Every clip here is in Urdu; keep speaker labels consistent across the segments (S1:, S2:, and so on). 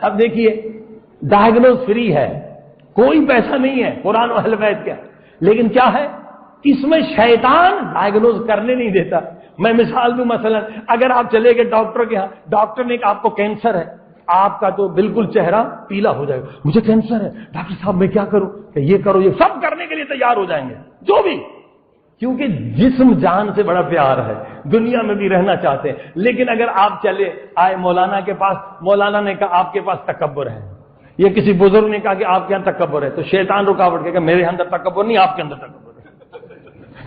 S1: اب دیکھیے ڈائگنوز فری ہے، کوئی پیسہ نہیں ہے قرآن و اہل بیت کا، لیکن کیا ہے اس میں شیطان ڈائگنوز کرنے نہیں دیتا۔ میں مثال دوں، مثلا اگر آپ چلے گئے ڈاکٹر کے ہاں، ڈاکٹر نے کہا آپ کو کینسر ہے، آپ کا تو بالکل چہرہ پیلا ہو جائے گا، مجھے کینسر ہے ڈاکٹر صاحب میں کیا کروں، کہ یہ کرو، یہ سب کرنے کے لیے تیار ہو جائیں گے جو بھی، کیونکہ جسم جان سے بڑا پیار ہے، دنیا میں بھی رہنا چاہتے ہیں۔ لیکن اگر آپ چلے آئے مولانا کے پاس، مولانا نے کہا آپ کے پاس تکبر ہے، یہ کسی بزرگ نے کہا کہ آپ کے یہاں تکبر ہے، تو شیطان رکاوٹ کہ میرے اندر تکبر نہیں، آپ کے اندر تکبر ہے۔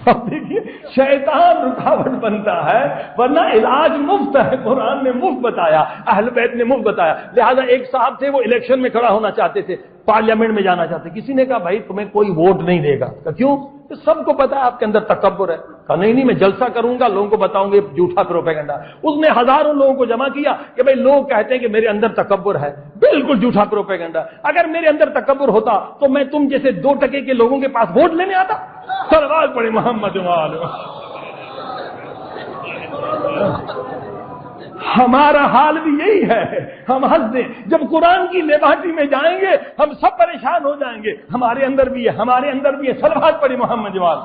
S1: اب دیکھیے شیطان رکاوٹ بنتا ہے، ورنہ علاج مفت ہے، قرآن نے مفت بتایا، اہل بیت نے مفت بتایا۔ لہذا ایک صاحب تھے وہ الیکشن میں کھڑا ہونا چاہتے تھے، پارلیمنٹ میں جانا چاہتے، کسی نے کہا بھائی تمہیں کوئی ووٹ نہیں دے گا، کہ کیوں؟ کہ سب کو پتا ہے آپ کے اندر تکبر ہے۔ کہا نہیں میں جلسہ کروں گا، لوگوں کو بتاؤں گے جھوٹا پروپیگنڈا۔ اس نے ہزاروں لوگوں کو جمع کیا کہ بھائی لوگ کہتے ہیں کہ میرے اندر تکبر ہے، بالکل جھوٹا پروپیگنڈا، اگر میرے اندر تکبر ہوتا تو میں تم جیسے 2% کے لوگوں کے پاس ووٹ لینے آتا؟ صلوات پڑھے محمد والے۔ ہمارا حال بھی یہی ہے، ہم ہنس دیں، جب قرآن کی لیبارٹری میں جائیں گے ہم سب پریشان ہو جائیں گے، ہمارے اندر بھی ہے، ہمارے اندر بھی ہے۔ صلوات پڑھے محمد جوال۔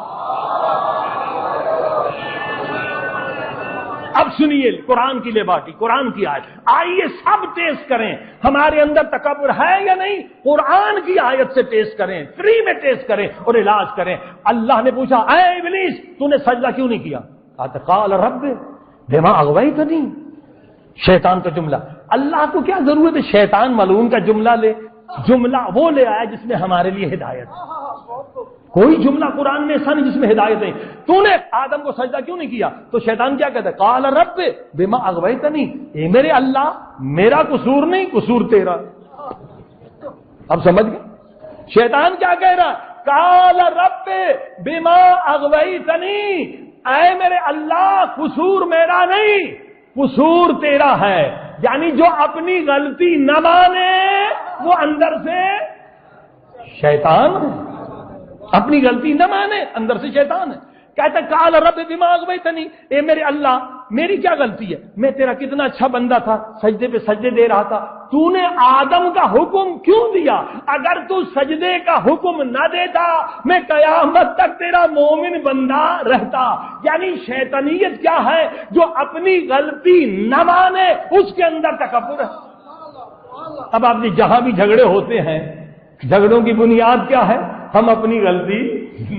S1: اب سنیے قرآن کی لیبارٹری، قرآن کی آیت، آئیے سب ٹیسٹ کریں ہمارے اندر تکبر ہے یا نہیں، قرآن کی آیت سے ٹیسٹ کریں، فری میں ٹیسٹ کریں اور علاج کریں۔ اللہ نے پوچھا اے ابلیس تو نے سجدہ کیوں نہیں کیا؟ قال رب بما اغویتنی، شیطان کا جملہ۔ اللہ کو کیا ضرورت ہے شیطان ملعون کا جملہ لے؟ جملہ وہ لے آیا جس میں ہمارے لیے ہدایت، کوئی جملہ قرآن میں ایسا نہیں جس میں ہدایت نہیں۔ تو نے آدم کو سجدہ کیوں نہیں کیا؟ تو شیطان کیا کہتا ہے؟ قال رب بما اغویتنی، اے میرے اللہ میرا قصور نہیں، قصور تیرا۔ اب سمجھ گئے شیطان کیا کہہ رہا؟ قال رب بما اغویتنی، اے میرے اللہ قصور میرا نہیں، قصور تیرا ہے۔ یعنی جو اپنی غلطی نہ مانے وہ اندر سے شیطان ہے، اپنی غلطی نہ مانے اندر سے شیطان ہے۔ کہتا قال رب بما اغویتنی، اے میرے اللہ میری کیا غلطی ہے، میں تیرا کتنا اچھا بندہ تھا، سجدے پہ سجدے دے رہا تھا، تو نے آدم کا حکم کیوں دیا؟ اگر تو سجدے کا حکم نہ دیتا میں قیامت تک تیرا مومن بندہ رہتا۔ یعنی شیطانیت کیا ہے؟ جو اپنی غلطی نہ مانے اس کے اندر تکبر ہے۔ اب آپ نے جہاں بھی جھگڑے ہوتے ہیں، جھگڑوں کی بنیاد کیا ہے؟ ہم اپنی غلطی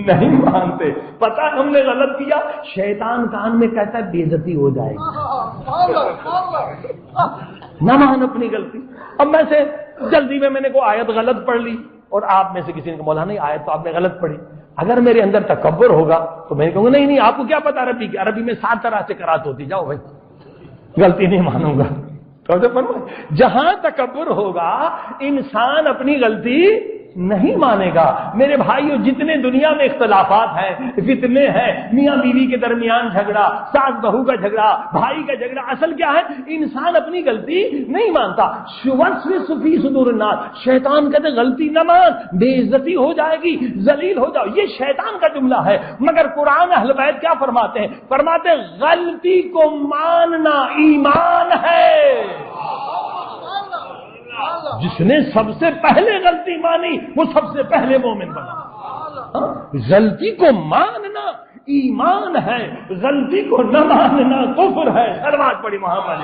S1: نہیں مانتے، پتہ ہم نے غلط کیا، شیطان کان میں کہتا ہے بے عزتی ہو جائے گی، نہ مان اپنی غلطی۔ اب میں سے جلدی میں نے کوئی آیت غلط پڑھ لی اور آپ میں سے کسی نے کہا مولانا نہیں آیت تو آپ نے غلط پڑھی، اگر میرے اندر تکبر ہوگا تو میں کہوں گا نہیں آپ کو کیا پتا عربی کی، عربی میں 7 طرح سے قرات ہوتی، جاؤ بھائی غلطی نہیں مانوں گا۔ جہاں تکبر ہوگا انسان اپنی غلطی نہیں مانے گا۔ میرے بھائیو جتنے دنیا میں اختلافات ہیں، فتنے ہیں، میاں بیوی کے درمیان جھگڑا، ساس بہو کا جھگڑا، بھائی کا جھگڑا، اصل کیا ہے؟ انسان اپنی غلطی نہیں مانتا۔ وسوس فی صدور الناس، شیطان کہتے غلطی نہ مان، بے عزتی ہو جائے گی، ذلیل ہو جاؤ، یہ شیطان کا جملہ ہے۔ مگر قرآن اہل بیت کیا فرماتے ہیں؟ فرماتے ہیں غلطی کو ماننا ایمان ہے۔ جس نے سب سے پہلے غلطی مانی وہ سب سے پہلے مومن بنا۔ غلطی کو ماننا ایمان ہے، غلطی کو نہ ماننا کفر ہے۔ صلوات پڑھی محمد۔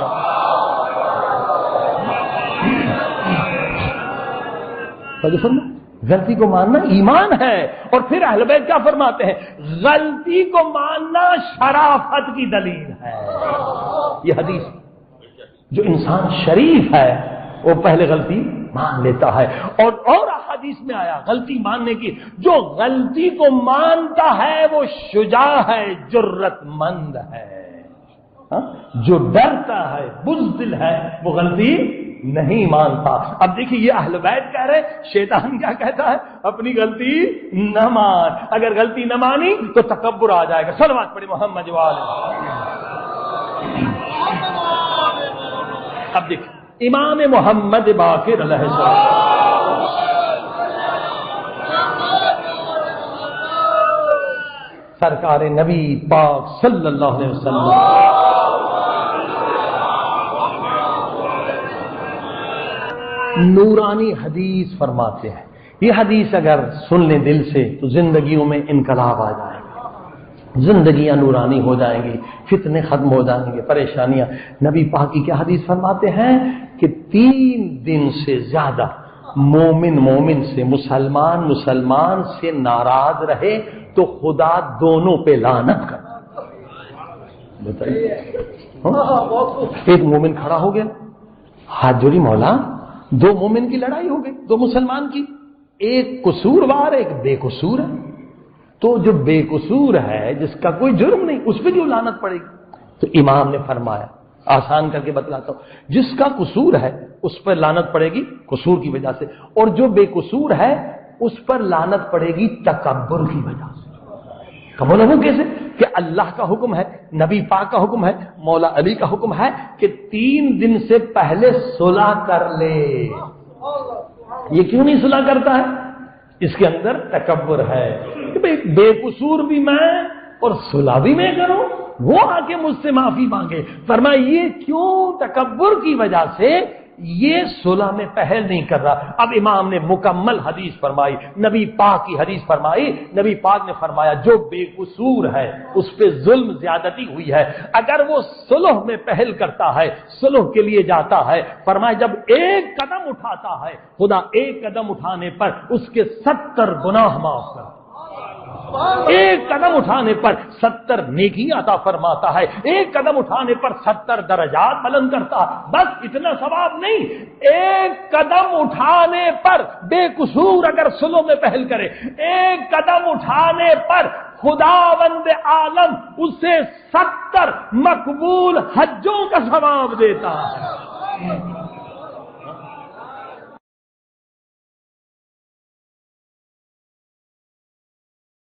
S1: غلطی کو ماننا ایمان ہے، اور پھر اہل بیت کیا فرماتے ہیں؟ غلطی کو ماننا شرافت کی دلیل ہے۔ یہ حدیث، جو انسان شریف ہے وہ پہلے غلطی مان لیتا ہے، اور حدیث میں آیا غلطی ماننے کی، جو غلطی کو مانتا ہے وہ شجاع ہے، جرت مند ہے، جو ڈرتا ہے بزدل ہے وہ غلطی نہیں مانتا۔ اب دیکھیے یہ اہل بیت کہہ رہے، شیطان کیا کہتا ہے؟ اپنی غلطی نہ مان، اگر غلطی نہ مانی تو تکبر آ جائے گا۔ صلوات پڑھی محمد والے۔ اب دیکھیں امام محمد باقر علیہ السلام، سرکار نبی پاک صلی اللہ علیہ وسلم، نورانی حدیث فرماتے ہیں، یہ حدیث اگر سن لیں دل سے تو زندگیوں میں انقلاب آ جائے گا، زندگیاں نورانی ہو جائیں گی، فتنے ختم ہو جائیں گے، پریشانیاں۔ نبی پاک کی کیا حدیث فرماتے ہیں کہ 3 دن سے زیادہ مومن سے، مسلمان سے ناراض رہے تو خدا دونوں پہ لعنت کر۔ بتائیے، ایک مومن کھڑا ہو گیا، ہاتھ جوڑی، مولا 2 مومن کی لڑائی ہو گئی، 2 مسلمان کی، ایک قصوروار ایک بے قصور ہے، تو جو بے قصور ہے جس کا کوئی جرم نہیں اس پہ کیوں لعنت پڑے گی؟ تو امام نے فرمایا، آسان کر کے بتلاتا ہوں، جس کا قصور ہے اس پر لعنت پڑے گی قصور کی وجہ سے، اور جو بے قصور ہے اس پر لعنت پڑے گی تکبر کی وجہ سے۔ کمانا وہ کیسے کہ اللہ کا حکم ہے، نبی پاک کا حکم ہے، مولا علی کا حکم ہے کہ 3 دن سے پہلے صلح کر لے۔ یہ کیوں نہیں صلح کرتا ہے؟ اس کے اندر تکبر ہے کہ بھئی بے قصور بھی میں اور صلح بھی میں کروں، وہ آ کے مجھ سے معافی مانگے۔ فرمایا یہ کیوں؟ تکبر کی وجہ سے یہ صلح میں پہل نہیں کر رہا۔ اب امام نے مکمل حدیث فرمائی، نبی پاک کی حدیث فرمائی۔ نبی پاک نے فرمایا جو بے قصور ہے اس پہ ظلم زیادتی ہوئی ہے، اگر وہ صلح میں پہل کرتا ہے، صلح کے لیے جاتا ہے، فرمایا جب ایک قدم اٹھاتا ہے خدا ایک قدم اٹھانے پر اس کے 70 گناہ معاف کرتا ہے، ایک قدم اٹھانے پر 70 نیکی عطا فرماتا ہے، ایک قدم اٹھانے پر 70 درجات بلند کرتا ہے۔ بس اتنا ثواب نہیں، ایک قدم اٹھانے پر بے قصور اگر صلح میں پہل کرے، ایک قدم اٹھانے پر خداوند عالم اسے 70 مقبول حجوں کا ثواب دیتا ہے۔